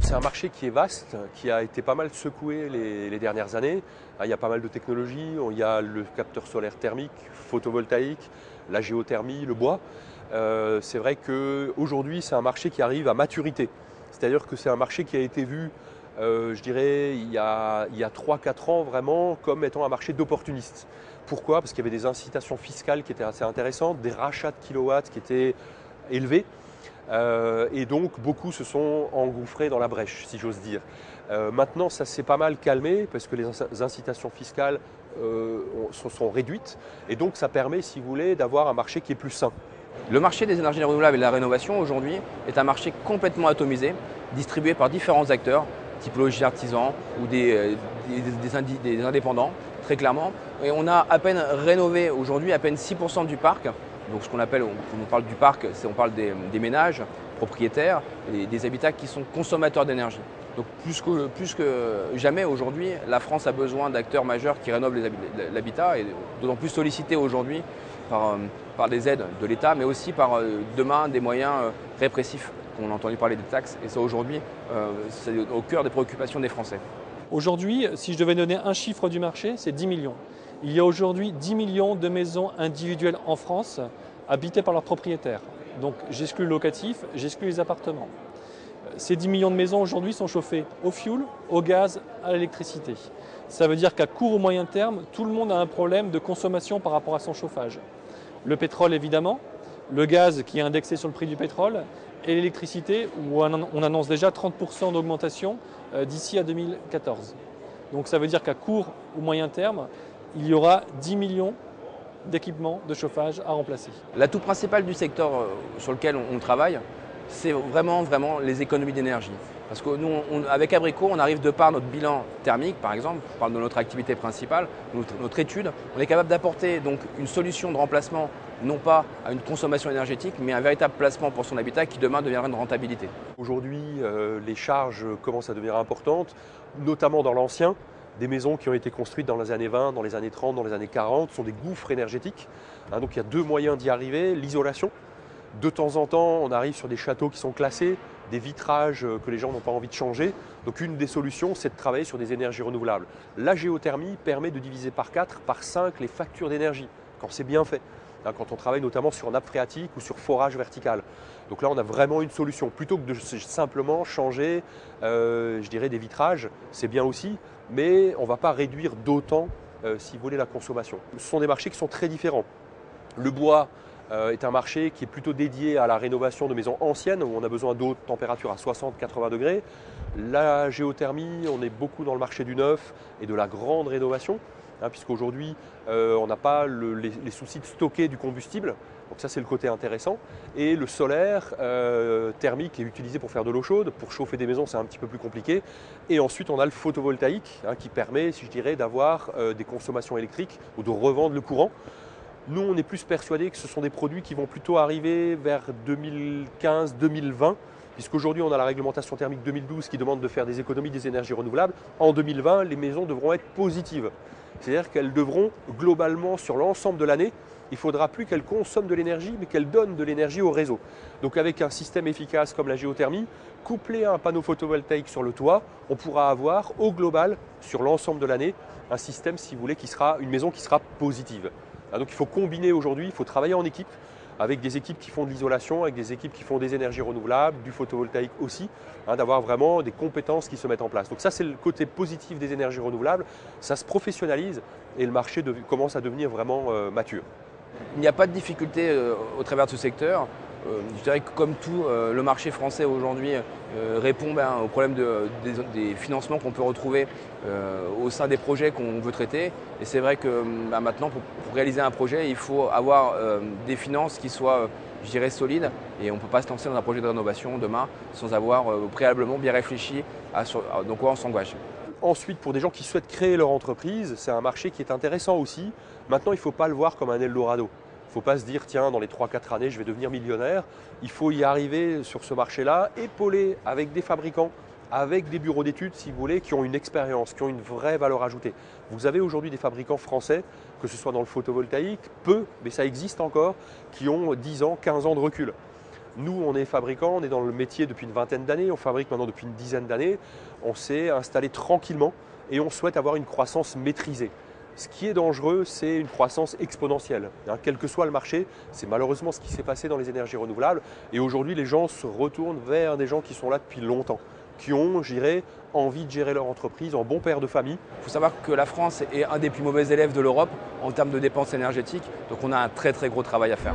C'est un marché qui est vaste, qui a été pas mal secoué les dernières années. Il y a pas mal de technologies, il y a le capteur solaire thermique, photovoltaïque, la géothermie, le bois. C'est vrai qu'aujourd'hui, c'est un marché qui arrive à maturité. C'est-à-dire que c'est un marché qui a été vu, je dirais, il y a 3-4 ans vraiment comme étant un marché d'opportunistes. Pourquoi? Parce qu'il y avait des incitations fiscales qui étaient assez intéressantes, des rachats de kilowatts qui étaient élevés. Et donc beaucoup se sont engouffrés dans la brèche, si j'ose dire. Maintenant, ça s'est pas mal calmé parce que les incitations fiscales sont réduites et donc ça permet, si vous voulez, d'avoir un marché qui est plus sain. Le marché des énergies renouvelables et de la rénovation aujourd'hui est un marché complètement atomisé, distribué par différents acteurs, typologie artisans ou des indépendants, très clairement. Et on a à peine rénové aujourd'hui à peine 6% du parc. Donc ce qu'on appelle, quand on parle du parc, on parle des ménages propriétaires et des habitats qui sont consommateurs d'énergie. Donc plus que jamais aujourd'hui, la France a besoin d'acteurs majeurs qui rénovent l'habitat et d'autant plus sollicité aujourd'hui par des aides de l'État, mais aussi par demain des moyens répressifs. On a entendu parler des taxes et ça aujourd'hui, c'est au cœur des préoccupations des Français. Aujourd'hui, si je devais donner un chiffre du marché, c'est 10 millions. Il y a aujourd'hui 10 millions de maisons individuelles en France habitées par leurs propriétaires. Donc j'exclus le locatif, j'exclus les appartements. Ces 10 millions de maisons aujourd'hui sont chauffées au fioul, au gaz, à l'électricité. Ça veut dire qu'à court ou moyen terme, tout le monde a un problème de consommation par rapport à son chauffage. Le pétrole évidemment, le gaz qui est indexé sur le prix du pétrole et l'électricité où on annonce déjà 30% d'augmentation d'ici à 2014. Donc ça veut dire qu'à court ou moyen terme, il y aura 10 millions d'équipements de chauffage à remplacer. L'atout principal du secteur sur lequel on travaille, c'est vraiment les économies d'énergie. Parce que nous, avec Abrico, on arrive de par notre bilan thermique, par exemple, je parle de notre activité principale, notre étude, on est capable d'apporter donc une solution de remplacement, non pas à une consommation énergétique, mais un véritable placement pour son habitat qui demain deviendra une rentabilité. Aujourd'hui, les charges commencent à devenir importantes, notamment dans l'ancien. Des maisons qui ont été construites dans les années 20, dans les années 30, dans les années 40 sont des gouffres énergétiques. Donc il y a deux moyens d'y arriver, l'isolation. De temps en temps, on arrive sur des châteaux qui sont classés, des vitrages que les gens n'ont pas envie de changer. Donc une des solutions, c'est de travailler sur des énergies renouvelables. La géothermie permet de diviser par 4, par 5 les factures d'énergie, quand c'est bien fait. Quand on travaille notamment sur nappe phréatique ou sur forage vertical. Donc là, on a vraiment une solution. Plutôt que de simplement changer, je dirais, des vitrages, c'est bien aussi, mais on ne va pas réduire d'autant, si vous voulez, la consommation. Ce sont des marchés qui sont très différents. Le bois est un marché qui est plutôt dédié à la rénovation de maisons anciennes, où on a besoin d'eau de température à 60-80 degrés. La géothermie, on est beaucoup dans le marché du neuf et de la grande rénovation. Puisqu'aujourd'hui, on n'a pas les soucis de stocker du combustible. Donc ça, c'est le côté intéressant. Et le solaire thermique est utilisé pour faire de l'eau chaude. Pour chauffer des maisons, c'est un petit peu plus compliqué. Et ensuite, on a le photovoltaïque qui permet, si je dirais, d'avoir des consommations électriques ou de revendre le courant. Nous, on est plus persuadés que ce sont des produits qui vont plutôt arriver vers 2015-2020. Puisqu'aujourd'hui, on a la réglementation thermique 2012 qui demande de faire des économies des énergies renouvelables. En 2020, les maisons devront être positives. C'est-à-dire qu'elles devront globalement, sur l'ensemble de l'année, il ne faudra plus qu'elles consomment de l'énergie, mais qu'elles donnent de l'énergie au réseau. Donc avec un système efficace comme la géothermie, couplé à un panneau photovoltaïque sur le toit, on pourra avoir au global, sur l'ensemble de l'année, un système, si vous voulez, une maison qui sera positive. Donc il faut combiner aujourd'hui, il faut travailler en équipe, avec des équipes qui font de l'isolation, avec des équipes qui font des énergies renouvelables, du photovoltaïque aussi, d'avoir vraiment des compétences qui se mettent en place. Donc ça, c'est le côté positif des énergies renouvelables. Ça se professionnalise et le marché commence à devenir vraiment mature. Il n'y a pas de difficulté au travers de ce secteur. Je dirais que comme tout, le marché français aujourd'hui répond au problème des financements qu'on peut retrouver au sein des projets qu'on veut traiter. Et c'est vrai que maintenant, pour réaliser un projet, il faut avoir des finances qui soient, je dirais, solides. Et on ne peut pas se lancer dans un projet de rénovation demain sans avoir préalablement bien réfléchi à dans quoi on s'engage. Ensuite, pour des gens qui souhaitent créer leur entreprise, c'est un marché qui est intéressant aussi. Maintenant, il ne faut pas le voir comme un Eldorado. Il ne faut pas se dire, tiens, dans les 3-4 années, je vais devenir millionnaire. Il faut y arriver sur ce marché-là, épaulé avec des fabricants, avec des bureaux d'études, si vous voulez, qui ont une expérience, qui ont une vraie valeur ajoutée. Vous avez aujourd'hui des fabricants français, que ce soit dans le photovoltaïque, peu, mais ça existe encore, qui ont 10 ans, 15 ans de recul. Nous, on est fabricants, on est dans le métier depuis une vingtaine d'années, on fabrique maintenant depuis une dizaine d'années. On s'est installé tranquillement et on souhaite avoir une croissance maîtrisée. Ce qui est dangereux, c'est une croissance exponentielle. Quel que soit le marché, c'est malheureusement ce qui s'est passé dans les énergies renouvelables. Et aujourd'hui, les gens se retournent vers des gens qui sont là depuis longtemps, qui ont, je dirais, envie de gérer leur entreprise en bon père de famille. Il faut savoir que la France est un des plus mauvais élèves de l'Europe en termes de dépenses énergétiques. Donc on a un très très gros travail à faire.